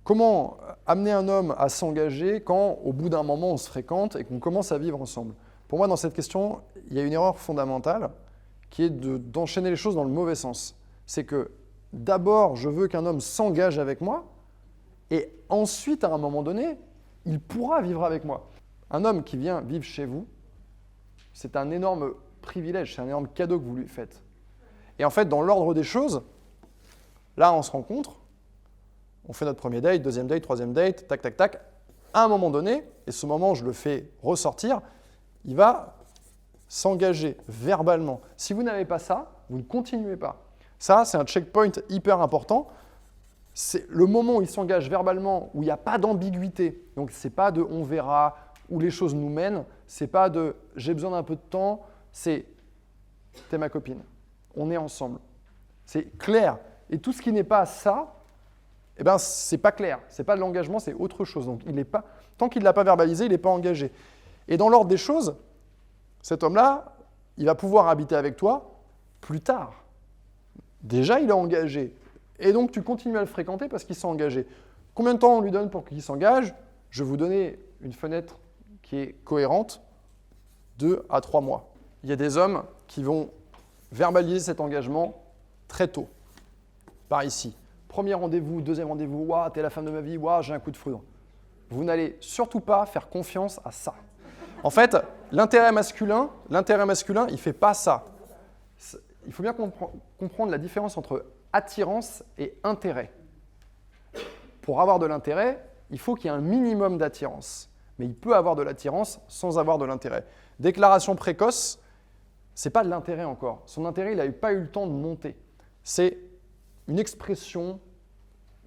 Comment amener un homme à s'engager quand, au bout d'un moment, on se fréquente et qu'on commence à vivre ensemble? Pour moi, dans cette question, il y a une erreur fondamentale qui est d'enchaîner les choses dans le mauvais sens. C'est que d'abord, je veux qu'un homme s'engage avec moi et ensuite, à un moment donné, il pourra vivre avec moi. Un homme qui vient vivre chez vous, c'est un énorme privilège, c'est un énorme cadeau que vous lui faites. Et en fait, dans l'ordre des choses, là, on se rencontre, on fait notre premier date, deuxième date, troisième date, tac, tac, tac. À un moment donné, et ce moment, je le fais ressortir, il va s'engager verbalement. Si vous n'avez pas ça, vous ne continuez pas. Ça, c'est un checkpoint hyper important. C'est le moment où il s'engage verbalement, où il n'y a pas d'ambiguïté. Donc, ce n'est pas de « on verra », où les choses nous mènent. Ce n'est pas de « j'ai besoin d'un peu de temps », c'est « t'es ma copine, on est ensemble ». C'est clair. Et tout ce qui n'est pas ça, eh ben, ce n'est pas clair. Ce n'est pas de l'engagement, c'est autre chose. Donc, tant qu'il ne l'a pas verbalisé, il n'est pas engagé. Et dans l'ordre des choses, cet homme-là, il va pouvoir habiter avec toi plus tard. Déjà, il est engagé. Et donc, tu continues à le fréquenter parce qu'il s'est engagé. Combien de temps on lui donne pour qu'il s'engage? Je vais vous donner une fenêtre qui est cohérente, 2 à 3 mois. Il y a des hommes qui vont verbaliser cet engagement très tôt, par ici. Premier rendez-vous, deuxième rendez-vous, « Waouh, t'es la femme de ma vie, waouh, j'ai un coup de foudre ». Vous n'allez surtout pas faire confiance à ça. En fait, l'intérêt masculin, il ne fait pas ça. Il faut bien comprendre la différence entre attirance et intérêt. Pour avoir de l'intérêt, il faut qu'il y ait un minimum d'attirance. Mais il peut avoir de l'attirance sans avoir de l'intérêt. Déclaration précoce, ce n'est pas de l'intérêt encore. Son intérêt, il n'a pas eu le temps de monter. C'est une expression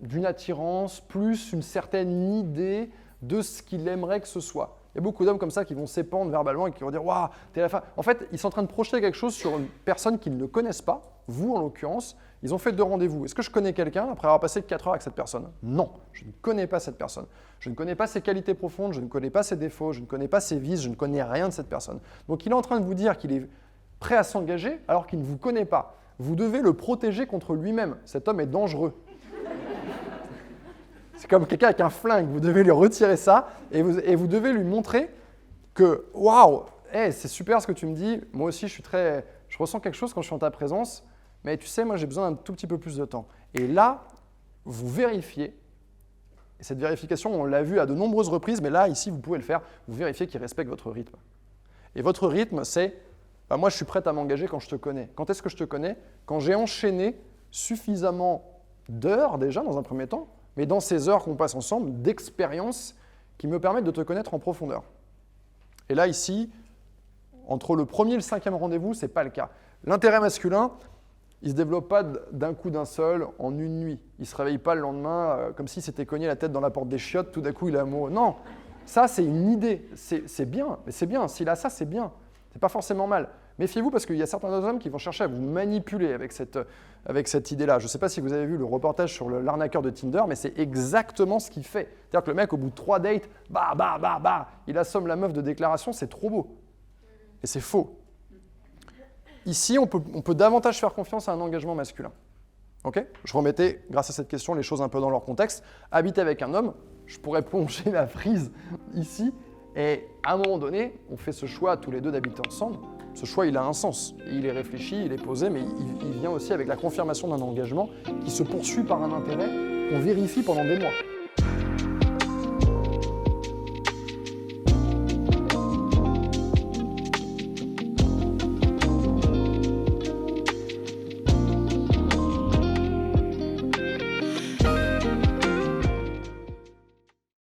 d'une attirance plus une certaine idée de ce qu'il aimerait que ce soit. Il y a beaucoup d'hommes comme ça qui vont s'épandre verbalement et qui vont dire « Waouh, t'es la femme ». En fait, ils sont en train de projeter quelque chose sur une personne qu'ils ne connaissent pas, vous en l'occurrence. Ils ont fait 2 rendez-vous. Est-ce que je connais quelqu'un après avoir passé 4 heures avec cette personne? Non, je ne connais pas cette personne. Je ne connais pas ses qualités profondes, je ne connais pas ses défauts, je ne connais pas ses vices, je ne connais rien de cette personne. Donc il est en train de vous dire qu'il est prêt à s'engager alors qu'il ne vous connaît pas. Vous devez le protéger contre lui-même. Cet homme est dangereux. C'est comme quelqu'un avec un flingue, vous devez lui retirer ça et vous devez lui montrer que « Waouh, hey, c'est super ce que tu me dis, moi aussi je ressens quelque chose quand je suis en ta présence, mais tu sais, moi j'ai besoin d'un tout petit peu plus de temps ». Et là, vous vérifiez, et cette vérification, on l'a vu à de nombreuses reprises, mais là, ici, vous pouvez le faire, vous vérifiez qu'il respecte votre rythme. Et votre rythme, c'est « Moi, je suis prête à m'engager quand je te connais ». Quand est-ce que je te connais? Quand j'ai enchaîné suffisamment d'heures déjà, dans un premier temps, mais dans ces heures qu'on passe ensemble, d'expériences qui me permettent de te connaître en profondeur. Et là, ici, entre le premier et le 5e rendez-vous, ce n'est pas le cas. L'intérêt masculin, il ne se développe pas d'un coup d'un seul, en une nuit. Il ne se réveille pas le lendemain comme s'il s'était cogné la tête dans la porte des chiottes, tout d'un coup il est amoureux. Non, ça c'est une idée, c'est bien, mais c'est bien, s'il a ça, c'est bien. Ce n'est pas forcément mal. Méfiez-vous parce qu'il y a certains hommes qui vont chercher à vous manipuler avec cette idée-là. Je ne sais pas si vous avez vu le reportage sur l'arnaqueur de Tinder, mais c'est exactement ce qu'il fait. C'est-à-dire que le mec, au bout de 3 dates, il assomme la meuf de déclaration, c'est trop beau. Et c'est faux. Ici, on peut davantage faire confiance à un engagement masculin. Okay? Je remettais, grâce à cette question, les choses un peu dans leur contexte. Habiter avec un homme, je pourrais plonger la prise ici, et à un moment donné, on fait ce choix tous les deux d'habiter ensemble. Ce choix, il a un sens. Et il est réfléchi, il est posé, mais il vient aussi avec la confirmation d'un engagement qui se poursuit par un intérêt qu'on vérifie pendant des mois.